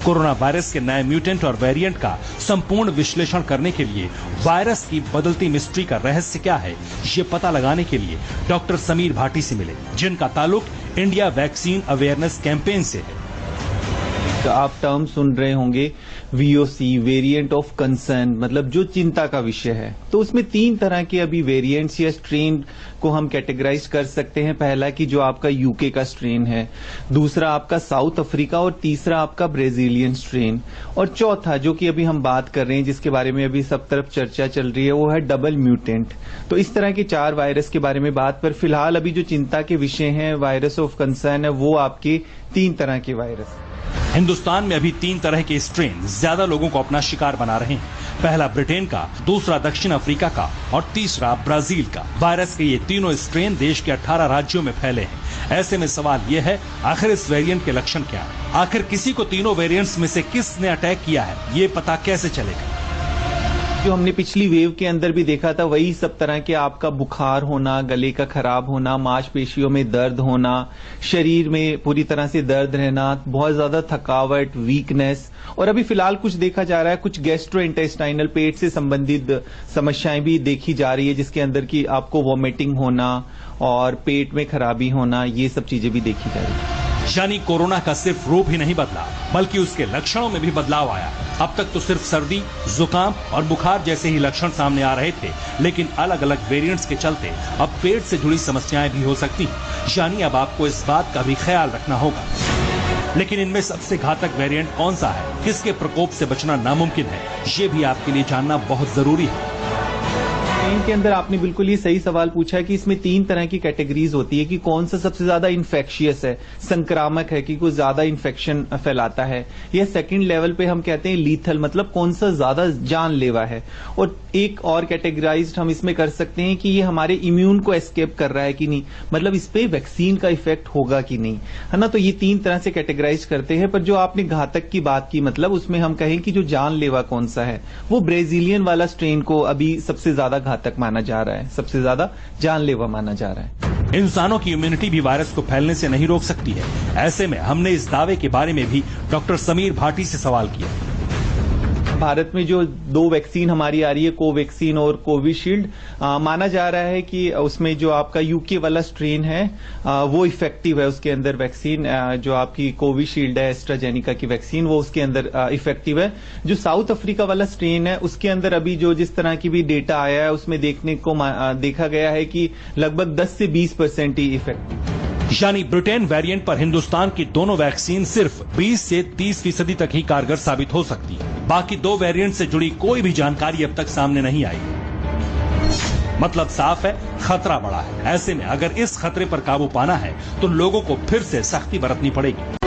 Corona virus के नए mutant और वेरिएंट का संपूर्ण विश्लेषण करने के लिए वायरस की बदलती मिस्ट्री का रहस्य क्या है, ये पता लगाने के लिए डॉक्टर समीर भाटी से मिले, जिनका ताल्लुक इंडिया वैक्सीन अवेयरनेस कैंपेन से है। आप टर्म सुन रहे होंगे VOC, वेरिएंट ऑफ कंसर्न, मतलब जो चिंता का विषय है। तो उसमें 3 तरह के अभी वेरिएंट्स या स्ट्रेन को हम कैटेगराइज कर सकते हैं। पहला कि जो आपका यूके का स्ट्रेन है, दूसरा आपका साउथ अफ्रीका और तीसरा आपका ब्राजीलियन स्ट्रेन, और चौथा जो कि अभी हम बात कर रहे हैं, जिसके बारे में अभी सब तरफ चर्चा चल रही है, वो है डबल म्यूटेंट। तो इस तरह के 4 वायरस के बारे में बात, पर फिलहाल अभी जो चिंता के विषय हैं, वायरस ऑफ कंसर्न है, वो आपके 3 तरह के वायरस। हिंदुस्तान में अभी 3 तरह के स्ट्रेन ज्यादा लोगों को अपना शिकार बना रहे हैं। पहला ब्रिटेन का, दूसरा दक्षिण अफ्रीका का और तीसरा ब्राजील का। वायरस के ये तीनों स्ट्रेन देश के 18 राज्यों में फैले हैं। ऐसे में सवाल ये है, आखिर इस वेरिएंट के लक्षण क्या है? आखिर किसी को तीनों वेरिएंट्स में से किसने अटैक किया है, ये पता कैसे चलेगा? जो हमने पिछली वेव के अंदर भी देखा था, वही सब तरह के आपका बुखार होना, गले का खराब होना, मांसपेशियों में दर्द होना, शरीर में पूरी तरह से दर्द रहना, बहुत ज्यादा थकावट, वीकनेस, और अभी फिलहाल कुछ देखा जा रहा है, कुछ गैस्ट्रोइंटेस्टाइनल, पेट से संबंधित समस्याएं भी देखी जा रही है, जिसके अंदर की आपको वॉमिटिंग होना और पेट में खराबी होना, ये सब चीजें भी देखी जा रही है। यानी कोरोना का सिर्फ रूप ही नहीं बदला, बल्कि उसके लक्षणों में भी बदलाव आया। अब तक तो सिर्फ सर्दी, जुकाम और बुखार जैसे ही लक्षण सामने आ रहे थे, लेकिन अलग अलग वेरिएंट्स के चलते अब पेट से जुड़ी समस्याएं भी हो सकती हैं। यानी अब आपको इस बात का भी ख्याल रखना होगा। लेकिन इनमें सबसे घातक वेरिएंट कौन सा है, किसके प्रकोप से बचना नामुमकिन है, ये भी आपके लिए जानना बहुत जरूरी है। के अंदर आपने बिल्कुल ये सही सवाल पूछा है कि इसमें 3 तरह की कैटेगरीज होती है कि कौन सा सबसे ज्यादा इन्फेक्शियस है, संक्रामक है, कि कुछ ज्यादा इन्फेक्शन फैलाता है, या सेकंड लेवल पे हम कहते हैं लीथल, मतलब कौन सा ज्यादा जानलेवा है, और एक और कैटेगराइज्ड हम इसमें कर सकते हैं कि ये हमारे इम्यून को एस्केप कर रहा है कि नहीं, मतलब इस पे वैक्सीन का इफेक्ट होगा कि नहीं, है ना। तो ये 3 तरह से कैटेगराइज करते हैं। पर जो आपने घातक की बात की, मतलब उसमें हम कहें कि जो जानलेवा कौन सा है, वो ब्राजीलियन वाला स्ट्रेन को अभी सबसे ज्यादा घातक माना जा रहा है, सबसे ज्यादा जानलेवा माना जा रहा है। इंसानों की इम्यूनिटी भी वायरस को फैलने से नहीं रोक सकती है। ऐसे में हमने इस दावे के बारे में भी डॉक्टर समीर भाटी से सवाल किया। भारत में जो 2 वैक्सीन हमारी आ रही है, कोवैक्सीन और कोविशील्ड, माना जा रहा है कि उसमें जो आपका यूके वाला स्ट्रेन है वो इफेक्टिव है। उसके अंदर वैक्सीन जो आपकी कोविशील्ड है, एस्ट्राजेनिका की वैक्सीन, वो उसके अंदर इफेक्टिव है। जो साउथ अफ्रीका वाला स्ट्रेन है, उसके अंदर अभी जो जिस तरह की भी डेटा आया है, उसमें देखा गया है कि लगभग 10 से 20% ही इफेक्टिव। यानी ब्रिटेन वेरिएंट पर हिंदुस्तान की दोनों वैक्सीन सिर्फ 20 से 30% तक ही कारगर साबित हो सकती है। बाकी 2 वेरिएंट से जुड़ी कोई भी जानकारी अब तक सामने नहीं आई। मतलब साफ है, खतरा बड़ा है। ऐसे में अगर इस खतरे पर काबू पाना है तो लोगों को फिर से सख्ती बरतनी पड़ेगी।